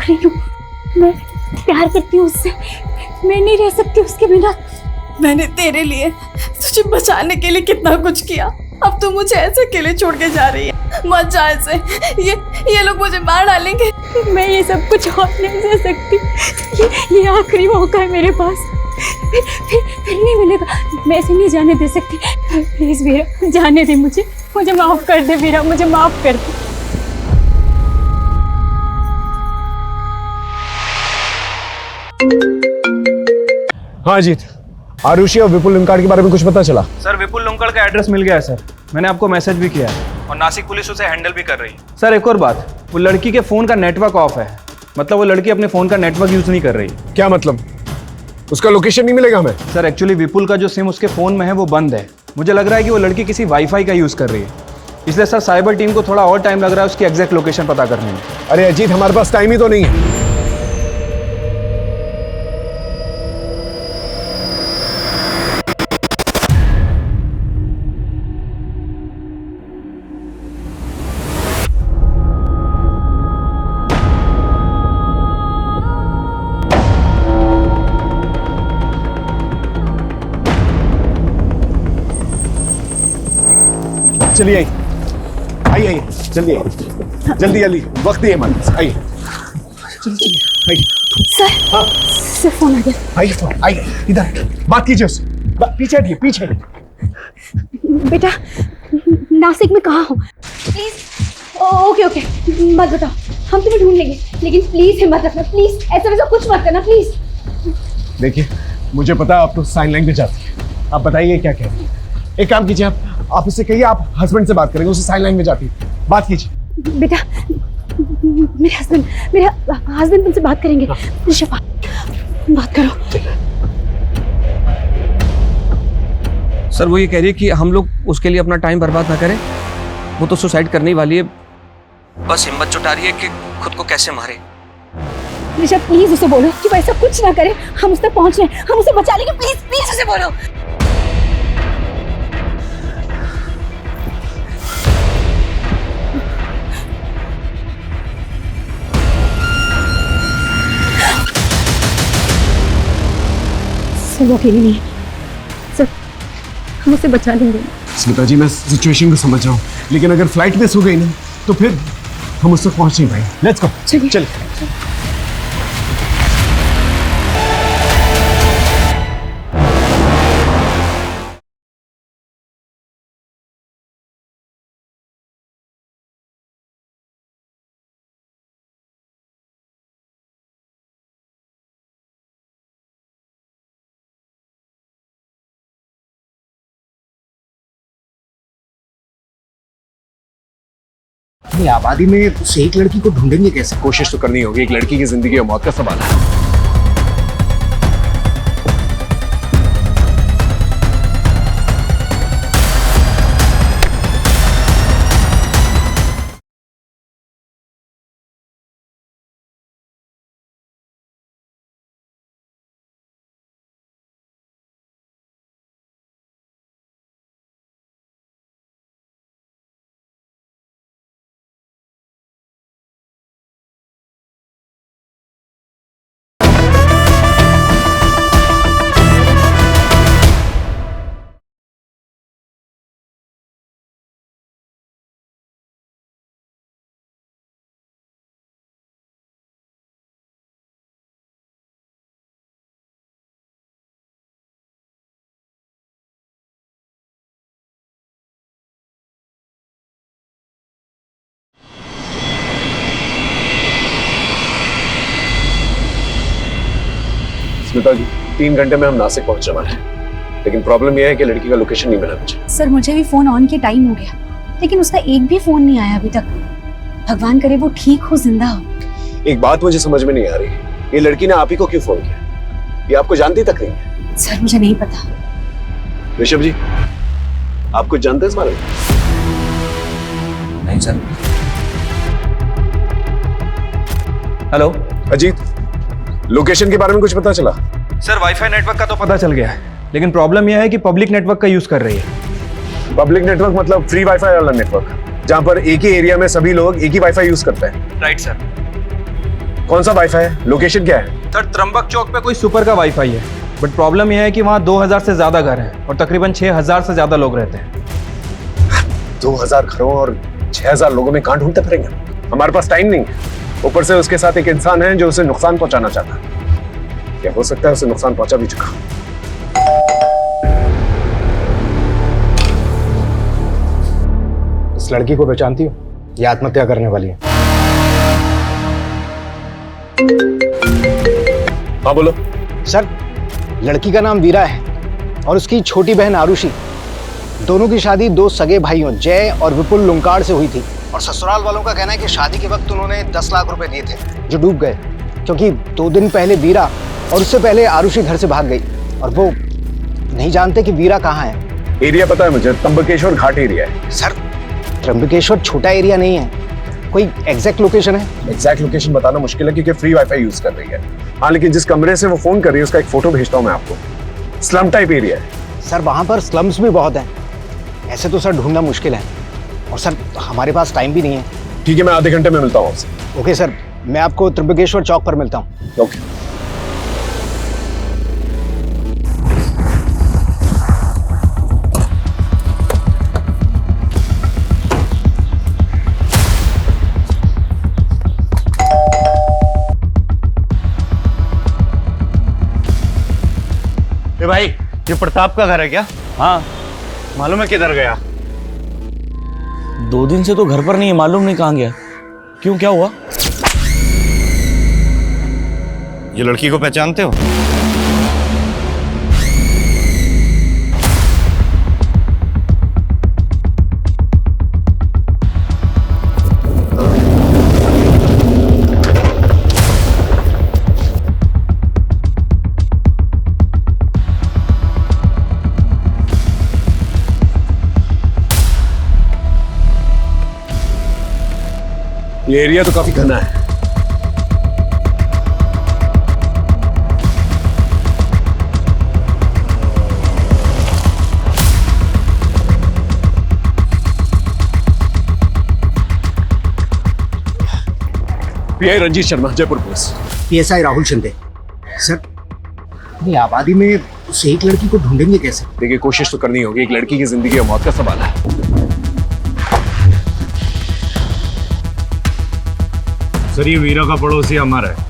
रही हूँ, मैं प्यार करती हूँ उससे, मैं नहीं रह सकती उसके बिना। मैंने तेरे लिए, तुझे बचाने के लिए कितना कुछ किया, अब तू मुझे ऐसे अकेले छोड़ के जा रही है। मत जा ऐसे, ये लोग मुझे मार डालेंगे। मैं ये सब कुछ और नहीं सह सकती, ये आखिरी मौका है मेरे पास, फिर नहीं मिलेगा। मैं इसे नहीं जाने दे सकती। प्लीज वीरा, जाने दे मुझे माफ कर दे वीरा, मुझे माफ कर दे। हाँ जीत, आरुषि और विपुल लिंकार्ड के बारे में कुछ पता चला? सर विपुल लुंकड़ का एड्रेस मिल गया है सर, मैंने आपको मैसेज भी किया है और नासिक पुलिस उसे हैंडल भी कर रही है। सर एक और बात, वो लड़की के फोन का नेटवर्क ऑफ है, मतलब वो लड़की अपने फोन का नेटवर्क यूज नहीं कर रही। क्या मतलब? उसका लोकेशन नहीं मिलेगा हमें? सर एक्चुअली विपुल का जो सिम उसके फोन में है वो बंद है, मुझे लग रहा है कि वो लड़की किसी वाईफाई का यूज कर रही है, इसलिए सर साइबर टीम को थोड़ा और टाइम लग रहा है उसकी एग्जैक्ट लोकेशन पता करने में। अरे अजीत, हमारे पास टाइम ही तो नहीं है। चलिए आइए, आइए जल्दी आइए, जल्दी जल्दी, वक्त नहीं है हमारे पास, आइए आइए। सर, हाँ सर फोन आ गया। आइए फोन, आइए इधर बात कीजिए उससे, पीछे हटिए, पीछे। बेटा नासिक में कहाँ हो? प्लीज। ओके ओके, मत बताओ, हम तुम्हें ढूंढ लेंगे, लेकिन प्लीज हिम्मत रखना, प्लीज ऐसा वैसा कुछ मत करना प्लीज। देखिए मुझे पता है आप तो साइन लैंग्वेज आती है, आप बताइए क्या कह रही है। एक काम कीजिए, आप उससे कहिए आप हस्बैंड से बात करेंगे, उसे साइन लैंग्वेज आती है, बात कीजिए। बेटा मेरे हस्बैंड तुमसे बात करेंगे। ऋषभ बात करो। सर वो ये कह रही है कि हम लोग उसके लिए अपना टाइम बर्बाद ना करें, वो तो सुसाइड करने वाली है, बस हिम्मत जुटा रही है कि खुद को कैसे मारे। ऋषभ प्लीज उसे बोलो कि वो ऐसा कुछ ना करे, हम उस तक पहुंच रहे हैं, हम उसे बचा लेंगे, प्लीज प्लीज उसे बोलो। सर वो अकेली नहीं है सर, हम उसे बचा लेंगे। स्मिता जी मैं सिचुएशन को समझ रहा हूँ, लेकिन अगर फ्लाइट मिस हो गई ना तो फिर हम उस तक पहुंच नहीं पाएंगे। लेट्स गो, चलिए चलिए। अपनी आबादी में उस एक लड़की को ढूंढेंगे कैसे? कोशिश तो करनी होगी, एक लड़की की जिंदगी और मौत का सवाल है। स्मिता जी 3 घंटे में हम नासिक पहुंचने वाले हैं, लेकिन प्रॉब्लम यह है कि लड़की का लोकेशन नहीं मिला मुझे। सर मुझे भी फोन ऑन के टाइम हो गया, लेकिन उसका एक भी फोन नहीं आया अभी तक। भगवान करे वो ठीक हो, जिंदा हो। एक बात मुझे समझ में नहीं आ रही, ये लड़की ने आप ही को क्यों फोन किया? ये आपको जानती तक नहीं है? सर मुझे नहीं पता। ऋषभ जी आप कुछ जानते हैं इस बारे में? नहीं सर। हेलो अजीत, लोकेशन के बारे में कुछ पता चला? सर वाईफाई नेटवर्क का तो पता चल गया है, लेकिन प्रॉब्लम यह है कि पब्लिक नेटवर्क का यूज कर रही है। पब्लिक नेटवर्क मतलब फ्री वाईफाई वाला नेटवर्क, जहां पर एक ही एरिया में सभी लोग एक ही वाईफाई यूज करते हैं। Right sir. कौन सा वाईफाई है? लोकेशन क्या है? सर त्र्यंबक चौक पे कोई सुपर का वाईफाई है, बट प्रॉब्लम यह है कि वहाँ 2000 से ज्यादा घर हैं और तकरीबन 6000 से ज्यादा लोग रहते हैं। 2000 घरों और 6000 लोगों में कहां ढूंढते फिरेंगे? हमारे पास टाइम नहीं है। ऊपर से उसके साथ एक इंसान है जो उसे नुकसान पहुंचाना चाहता है। क्या हो सकता है उसे नुकसान पहुंचा भी चुका। इस लड़की को पहचानती हो? ये आत्महत्या करने वाली है। हाँ बोलो। सर, लड़की का नाम वीरा है और उसकी छोटी बहन आरुषि। दोनों की शादी दो सगे भाइयों जय और विपुल लुंकाड़ से हुई थी और ससुराल वालों का कहना है कि शादी के वक्त उन्होंने 10 लाख रुपए दिए थे जो डूब गए, क्योंकि 2 दिन पहले वीरा और उससे पहले आरुषि घर से भाग गई और वो नहीं जानते कि वीरा कहाँ है। एरिया पता है मुझे, त्र्यंबकेश्वर घाट एरिया है। सर, त्र्यंबकेश्वर छोटा एरिया नहीं है, कोई एग्जैक्ट लोकेशन है? एग्जैक्ट लोकेशन बताना मुश्किल है क्योंकि फ्री वाईफाई यूज कर रही है। हाँ, लेकिन जिस कमरे से वो फोन कर रही है उसका एक फोटो भेजता हूँ मैं आपको। स्लम टाइप एरिया है। सर, वहां पर स्लम्स भी बहुत हैं। ऐसे तो सर ढूंढना मुश्किल है और सर हमारे पास टाइम भी नहीं है। ठीक है, मैं आधे घंटे में मिलता हूँ आपसे। ओके सर, मैं आपको त्र्यंबकेश्वर चौक पर मिलता हूँ। ओके। भाई, ये प्रताप का घर है क्या? हाँ। मालूम है किधर गया? 2 दिन से तो घर पर नहीं है, मालूम नहीं कहाँ गया। क्यों, क्या हुआ? ये लड़की को पहचानते हो? ये एरिया तो काफी घना है। PI Ranjit Sharma, Jaipur police. PSI Rahul Shinde. Sir, ये आबादी में उस एक लड़की को ढूंढेंगे कैसे? देखिए, कोशिश तो करनी होगी। एक लड़की की जिंदगी और मौत का सवाल है। सर, ये वीरा का पड़ोसी हमारा है।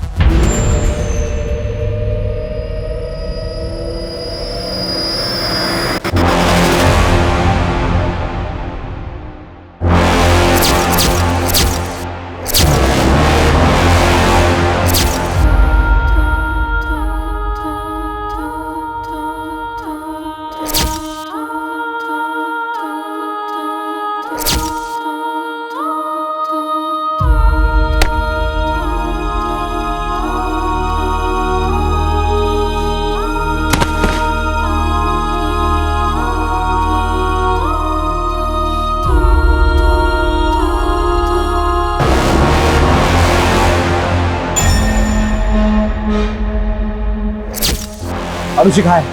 आरुषि कहाँ है?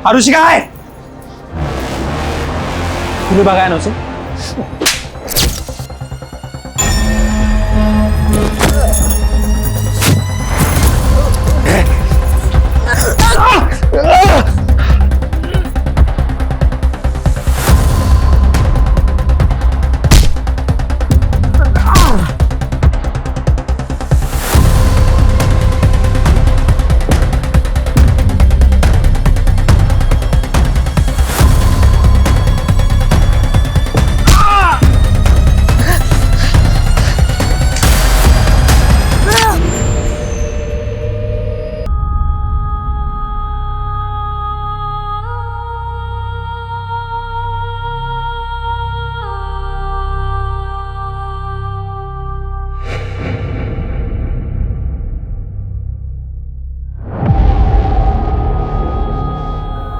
आरुषि कहाँ है? तूने भगाया ना उसे?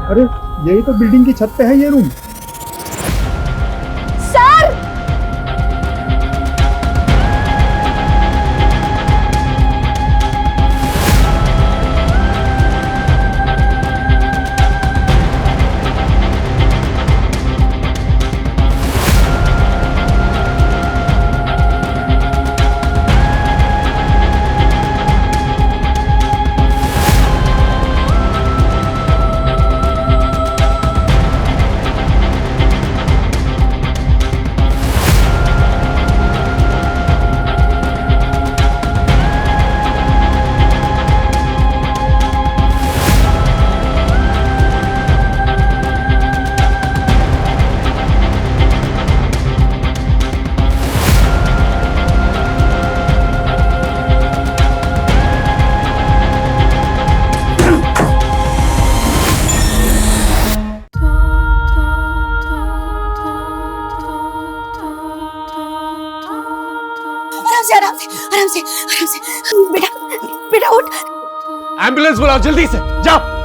अरे यही तो बिल्डिंग की छत पे है ये रूम। सर, आराम से बेटा बेटा उठ। एम्बुलेंस बुलाओ जल्दी से, जाओ।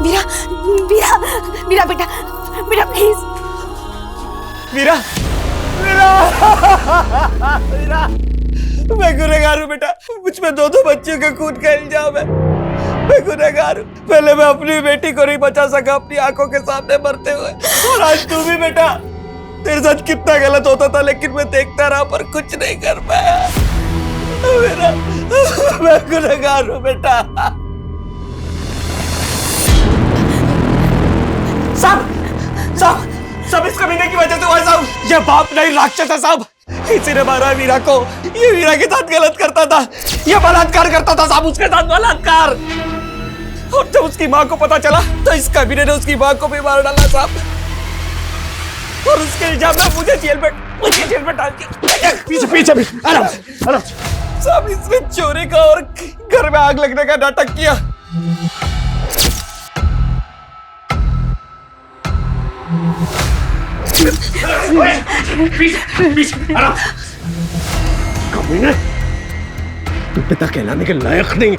वीरा वीरा वीरा बेटा बेटा प्लीज। वीरा वीरा वीरा, मैं गुनहगार हूँ बेटा, मुझ पे दो बच्चों का खून का इल्जाम है। मैं गुनहगार हूँ। पहले मैं अपनी बेटी को नहीं बचा सका अपनी आंखों के सामने मरते हुए, और आज तू भी बेटा। तेरे साथ कितना गलत होता था लेकिन मैं देखता रहा पर कुछ नहीं कर पाया। मेरा मैं गुनहगार हूँ बेटा। सब इस कमीने की वजह से हुआ साहब। ये बाप नहीं राक्षस है साहब। इसी ने मारा वीरा को। ये वीरा के साथ गलत करता था, ये बलात्कार करता था साहब, उसके साथ बलात्कार। और जब उसकी माँ को पता चला तो इस कमीने ने उसकी माँ को भी मार डाला साहब। और उसके इल्जाम में मुझे जेल में डाल दिया। पीछे पीछे भी आराम साहब। इसने चोरी का और घर में आग लगने का नाटक किया। कमीने, तू पिता कहलाने के लायक नहीं।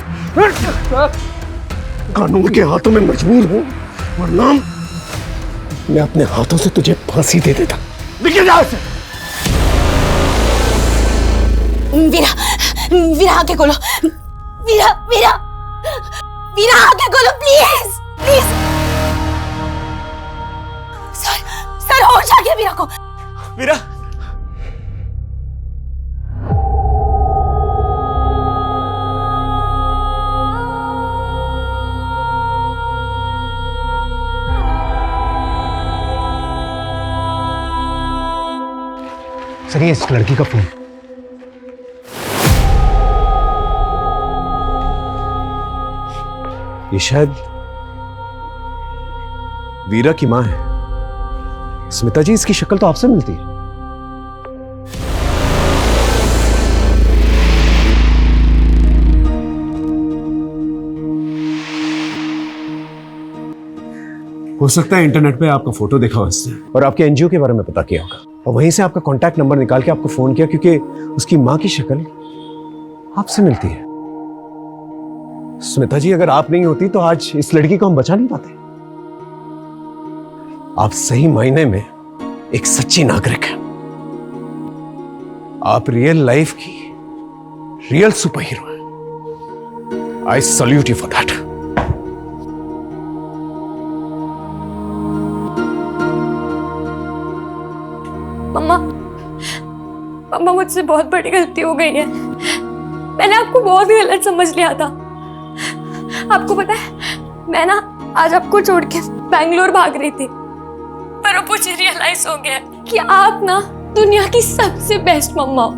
कानून के हाथों में मजबूर हूं, वरना मैं अपने हाथों से तुझे फांसी दे देता। निकल जा से। वीरा वीरा आके खोलो। वीरा वीरा वीरा आके खोलो प्लीज प्लीज। सर होश आ गया वीरा को। वीरा सर, ये इस लड़की का फोन। ये शायद वीरा की मां है। स्मिता जी, इसकी शक्ल तो आपसे मिलती है। हो सकता है इंटरनेट पे आपका फोटो देखा हो इसने और आपके एनजीओ के बारे में पता किया होगा, और वहीं से आपका कांटेक्ट नंबर निकाल के आपको फोन किया, क्योंकि उसकी मां की शक्ल आपसे मिलती है। स्मिता जी, अगर आप नहीं होती तो आज इस लड़की को हम बचा नहीं पाते। आप सही मायने में एक सच्ची नागरिक हैं। आप रियल लाइफ की रियल सुपर हीरो हैं। I salute you for that. Mama मुझसे बहुत बड़ी गलती हो गई है। मैंने आपको बहुत गलत समझ लिया था। आपको पता है, मैं ना आज आपको छोड़ के बैंगलोर भाग रही थी, पर अब मुझे रियलाइज हो गया कि आप ना दुनिया की सबसे बेस्ट मम्मा हो।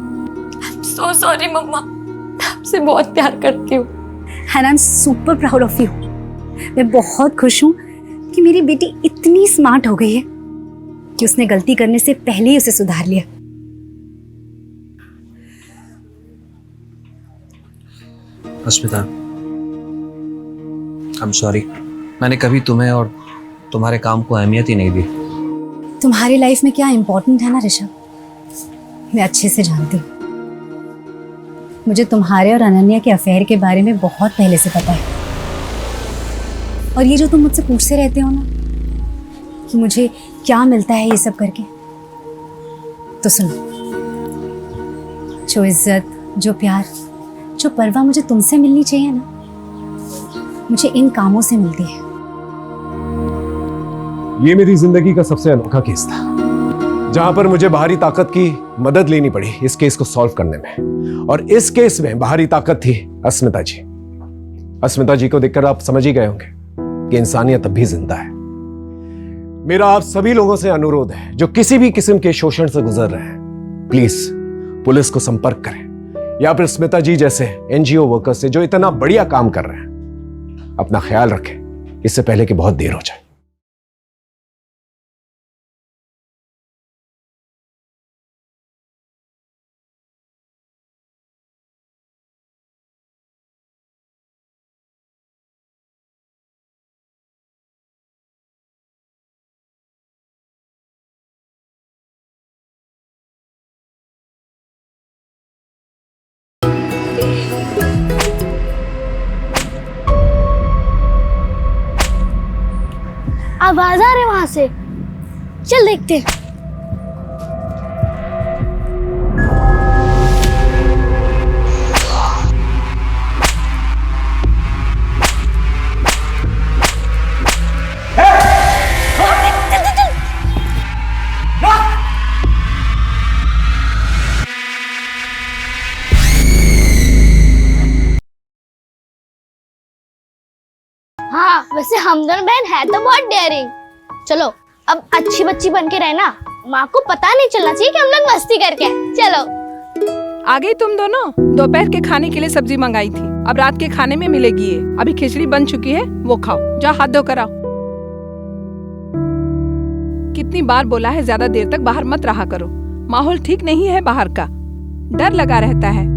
सो सॉरी मम्मा, मैं आपसे बहुत प्यार करती हूँ। And I am super proud of you. मैं बहुत खुश हूँ कि मेरी बेटी इतनी स्मार्ट हो गई है कि उसने गलती करने से पहले ही उसे सुधार लिया। अस्मिता, I'm sorry, मैंने कभी तुम्हें और तुम्हारे काम को अहमियत ही नहीं दी। तुम्हारी लाइफ में क्या इंपॉर्टेंट है ना ऋषभ, मैं अच्छे से जानती हूँ। मुझे तुम्हारे और अनन्या के अफेयर के बारे में बहुत पहले से पता है। और ये जो तुम मुझसे पूछते रहते हो ना कि मुझे क्या मिलता है ये सब करके, तो सुनो, जो इज्जत, जो प्यार, जो परवाह मुझे तुमसे मिलनी चाहिए ना, मुझे इन कामों से मिलती है। ये मेरी जिंदगी का सबसे अनोखा केस था, जहां पर मुझे बाहरी ताकत की मदद लेनी पड़ी इस केस को सॉल्व करने में। और इस केस में बाहरी ताकत थी अस्मिता जी। अस्मिता जी को देखकर आप समझ ही गए होंगे कि इंसानियत अब भी जिंदा है। मेरा आप सभी लोगों से अनुरोध है जो किसी भी किस्म के शोषण से गुजर रहे हैं, प्लीज पुलिस को संपर्क करें, या फिर स्मिता जी जैसे एनजीओ वर्कर से जो इतना बढ़िया काम कर रहे हैं। अपना ख्याल रखें, इससे पहले कि बहुत देर हो जाए। आवाज आ रही है वहां से, चल देखते हैं। हाँ, वैसे हम दोनों बहन है तो बहुत डेयरिंग। चलो अब अच्छी बच्ची बन के रहना, माँ को पता नहीं चलना चाहिए कि हम लोग मस्ती करके आए। चलो। आ गई तुम दोनों? दोपहर के खाने के लिए सब्जी मंगाई थी, अब रात के खाने में मिलेगी ये। अभी खिचड़ी बन चुकी है, वो खाओ। जाओ हाथ धो कर आओ। कितनी बार बोला है ज्यादा देर तक बाहर मत रहा करो, माहौल ठीक नहीं है बाहर का, डर लगा रहता है।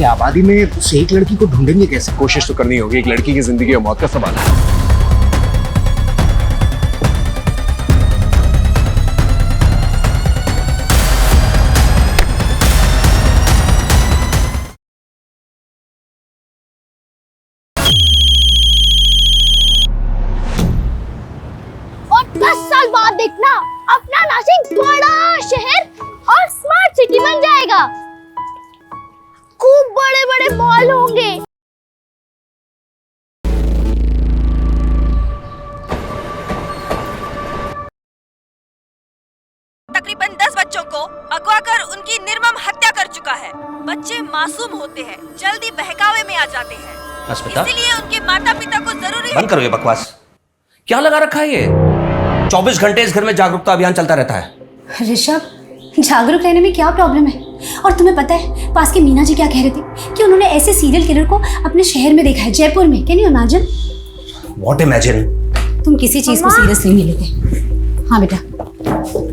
आबादी में उस एक लड़की को ढूंढेंगे कैसे? कोशिश तो करनी होगी, एक लड़की की जिंदगी और मौत का सवाल है। और 10 साल बाद देखना अपना नासिक बड़ा शहर और स्मार्ट सिटी बन जाएगा। खूब बड़े बड़े मॉल होंगे। तकरीबन 10 बच्चों को अगवा कर उनकी निर्मम हत्या कर चुका है। बच्चे मासूम होते हैं, जल्दी बहकावे में आ जाते हैं, अस्मिता, इसीलिए उनके माता पिता को जरूरी बंद करो ये बकवास। क्या लगा रखा है ये? 24 घंटे इस घर में जागरूकता अभियान चलता रहता है। ऋषभ, जागरूक रहने में क्या प्रॉब्लम है? और तुम्हें पता है पास के मीना जी क्या कह रहे थे कि उन्होंने ऐसे सीरियल किलर को अपने शहर में देखा है, जयपुर में। Can you imagine? What imagine? तुम किसी चीज को सीरियस नहीं लेते। हाँ बेटा,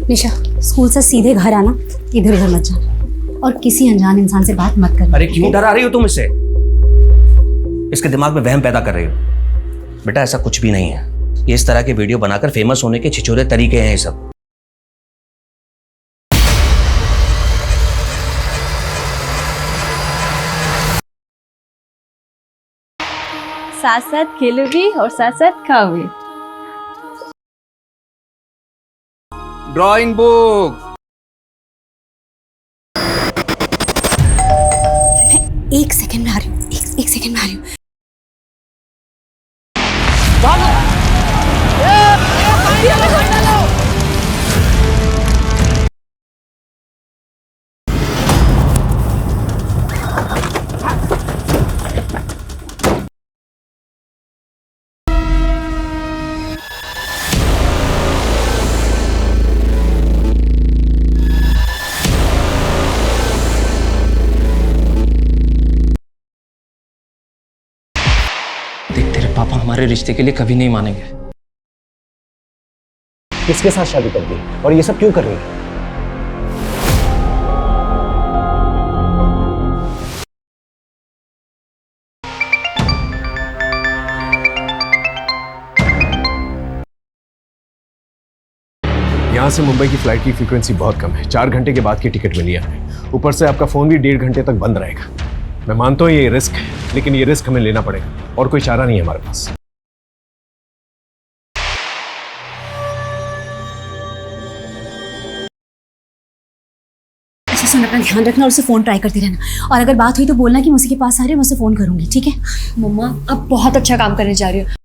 निशा स्कूल से सीधे घर आना, इधर उधर मत जाना और किसी अनजान इंसान से बात मत करना। अरे क्यों डरा रही हो तुम इससे? इसके दिमाग में वहम पैदा कर रही हो। बेटा ऐसा कुछ भी नहीं है, ये इस तरह के वीडियो बनाकर फेमस होने के छिछोरे तरीके हैं ये सब। साथ साथ खेलोगी और साथ साथ खाओगी। Drawing book. मैं 1 सेकंड में आ रही हूँ, एक सेकंड में आ रही हूँ। देख तेरे पापा हमारे रिश्ते के लिए कभी नहीं मानेंगे। किसके साथ शादी कर दी और ये सब क्यों कर रही है? यहाँ से मुंबई की फ्लाइट की फ्रीक्वेंसी बहुत कम है, 4 घंटे के बाद की टिकट मिली है। ऊपर से आपका फोन भी 1.5 घंटे तक बंद रहेगा। मैं मानता हूँ ये रिस्क है, लेकिन ये रिस्क हमें लेना पड़ेगा और कोई चारा नहीं है हमारे पास। अच्छा सुन, अपना ध्यान रखना और उसे फोन ट्राई करती रहना, और अगर बात हुई तो बोलना कि मैं उसी के पास आ रही हूँ, मैं उसे फोन करूंगी, ठीक है? मम्मा, अब बहुत अच्छा काम करने जा रही हो।